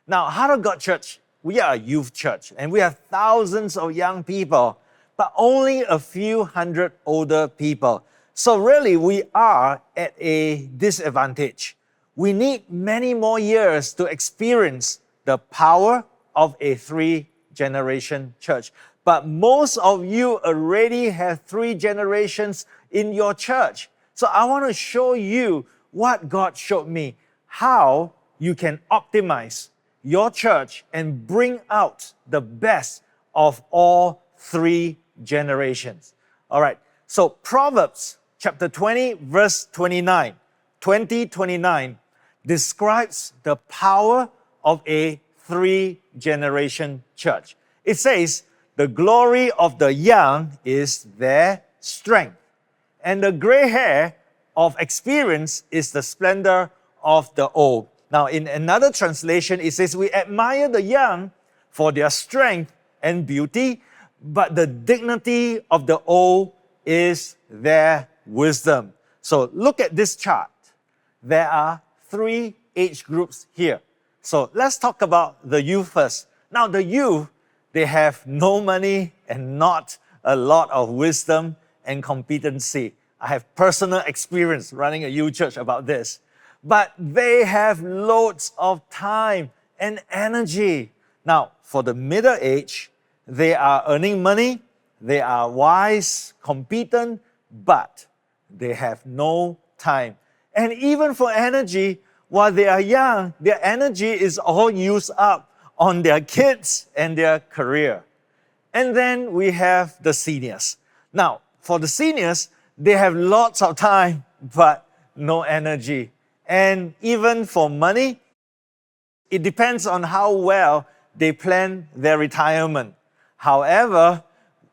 Now, Heart of God Church, we are a youth church and we have thousands of young people, but only a few hundred older people. So really, we are at a disadvantage. We need many more years to experience the power of a three-generation church. But most of you already have 3 generations in your church. So I want to show you what God showed me, how you can optimize your church and bring out the best of all 3 generations. All right, so Proverbs chapter 20, verse 29, 29 describes the power of a 3-generation church. It says, the glory of the young is their strength, and the gray hair of experience is the splendor of the old. Now, in another translation, it says, we admire the young for their strength and beauty, but the dignity of the old is their wisdom. So look at this chart. There are 3 age groups here. So let's talk about the youth first. Now, the youth, they have no money and not a lot of wisdom and competency. I have personal experience running a youth church about this. But they have loads of time and energy. Now, for the middle age, they are earning money, they are wise, competent, but they have no time. And even for energy, while they are young, their energy is all used up on their kids and their career. And then we have the seniors. Now, for the seniors, they have lots of time, but no energy. And even for money, it depends on how well they plan their retirement. However,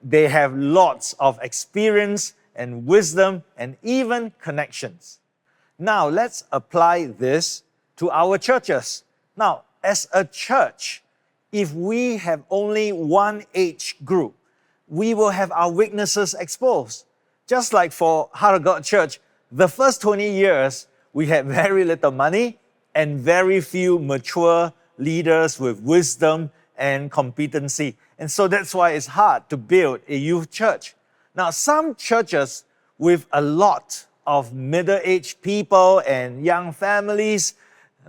they have lots of experience and wisdom and even connections. Now, let's apply this to our churches. Now, as a church, if we have only one age group, we will have our weaknesses exposed. Just like for Heart of God Church, the first 20 years, we had very little money and very few mature leaders with wisdom and competency. And so that's why it's hard to build a youth church. Now, some churches with a lot of middle-aged people and young families,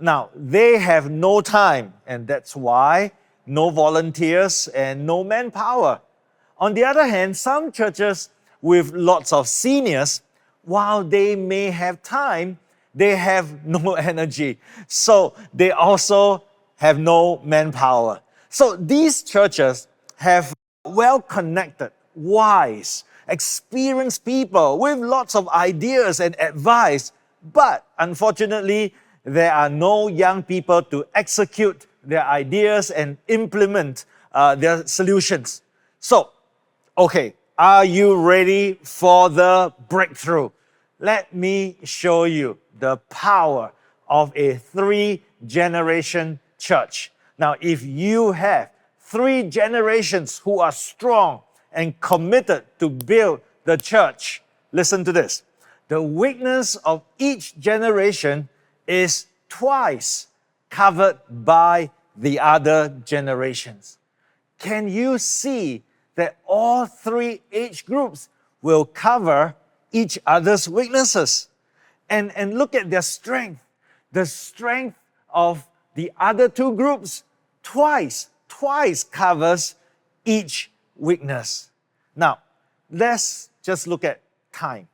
now, they have no time, and that's why no volunteers and no manpower. On the other hand, some churches with lots of seniors, while they may have time, they have no energy. So they also have no manpower. So these churches have well-connected, wise, experienced people with lots of ideas and advice, but unfortunately, there are no young people to execute their ideas and implement their solutions. So, okay, are you ready for the breakthrough? Let me show you the power of a 3-generation church. Now, if you have 3 generations who are strong and committed to build the church, listen to this. The weakness of each generation is twice covered by the other generations. Can you see that all 3 age groups will cover each other's weaknesses? And look at their strength. The strength of the other 2 groups twice covers each weakness. Now, let's just look at time.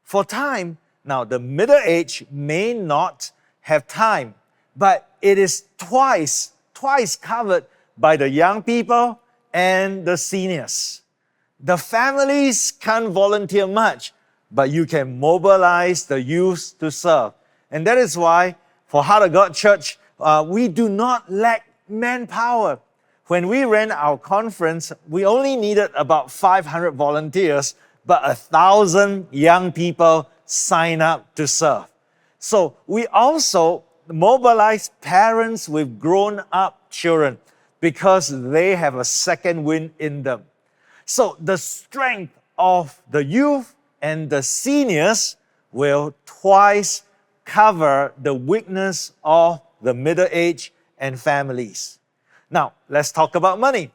For time, now the middle age may not have time, but it is twice covered by the young people and the seniors. The families can't volunteer much, but you can mobilize the youth to serve. And that is why for Heart of God Church, we do not lack manpower. When we ran our conference, we only needed about 500 volunteers, but 1,000 young people sign up to serve. So we also mobilize parents with grown-up children because they have a second wind in them. So the strength of the youth and the seniors will twice cover the weakness of the middle age and families. Now, let's talk about money.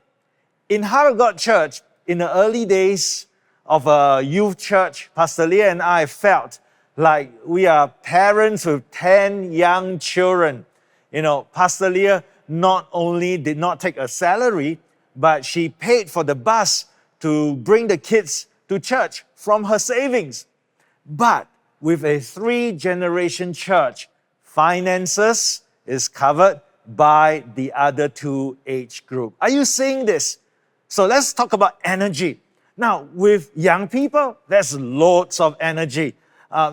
In Heart of God Church, in the early days of a youth church, Pastor Leah and I felt like we are parents with 10 young children. You know, Pastor Leah not only did not take a salary, but she paid for the bus to bring the kids to church from her savings. But with a 3-generation church, finances is covered by the other 2 age group. Are you seeing this? So let's talk about energy. Now, with young people, there's loads of energy.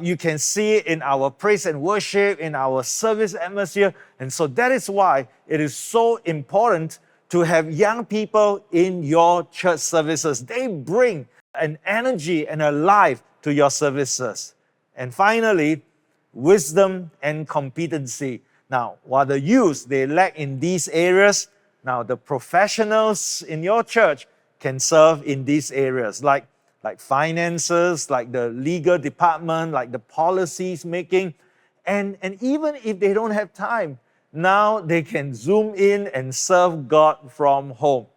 You can see it in our praise and worship, in our service atmosphere. And so that is why it is so important to have young people in your church services. They bring an energy and a life to your services. And finally, wisdom and competency. Now, while the youth, they lack in these areas, now the professionals in your church can serve in these areas, like finances, like the legal department, like the policies making. And even if they don't have time, now they can zoom in and serve God from home.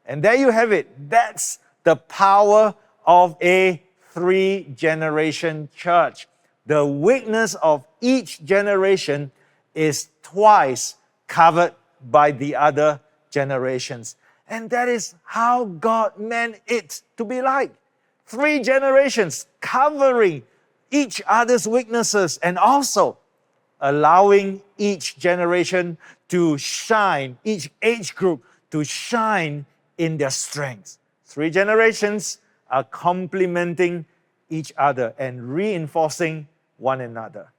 And there you have it. That's the power of a 3-generation church. The weakness of each generation is twice covered by the other generations. And that is how God meant it to be like. 3 generations covering each other's weaknesses and also allowing each generation to shine, each age group to shine in their strengths. 3 generations are complementing each other and reinforcing one another.